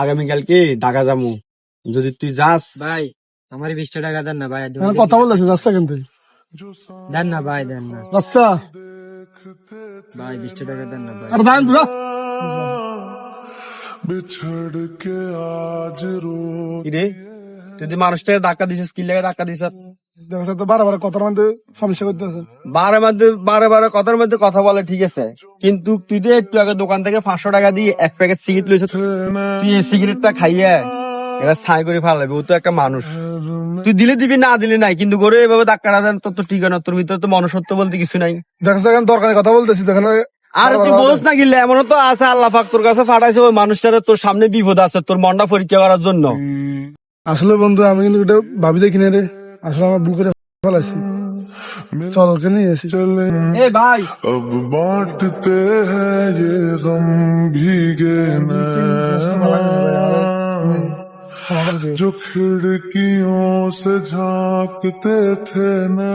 আগামীকালকে ঢাকা যাবো, যদি তুই যাস। ভাই আমার 20 টাকা দেন না ভাই, কথা বলতেছি রাস্তা কিন্তু দেন না ভাই, দেন না রাস্তা ভাই, 20 টাকা দেন না ভাই। আর দান দুরা কিরে, তুই যে মানুষটাকে ধাক্কা দিছিস, কি লাগে ধাক্কা দিছিস? দেখো তো বারবার কথার মধ্যে সমস্যা করতেছে। বারে বারে কথার মধ্যে কথা বলে, ঠিক আছে, কিন্তু তুই যে একটু আগে দোকান থেকে 500 টাকা দিয়ে এক প্যাকেট সিগারেট লইছ, তুই এই সিগারেটটা খাইয়া এটা ছাই করে ফালাবি। ও তো একটা মানুষ, তুই দিলে দিবি, না দিলে নাই, কিন্তু করে এভাবে ধাক্কা না দেন তোর তো ঠিক না। তোর ভিতরে তো মনুষ্যত্ব বলতে কিছু নাই। দেখো এখন দরকারি কথা বলতেছি, দেখেন আর তুই বোঝ না গিলে, এমনও তো আছে আল্লাহ পাক তোর কাছে পাঠাইছে ওই মানুষটারে তোর সামনে বিপদ আছে তোর মনটা পরীক্ষা করার জন্য। আসলে বন্ধু আমি কিন্তু এটা ভাবি দেখি না রে, আসলে আমার ভুল করে ফেলাইছি। চল ওকে নিয়ে আসি। এ ভাই, अब बांटते हैं ये गम भीगे नैन, जो खिड़कियों से झांकते थे ना।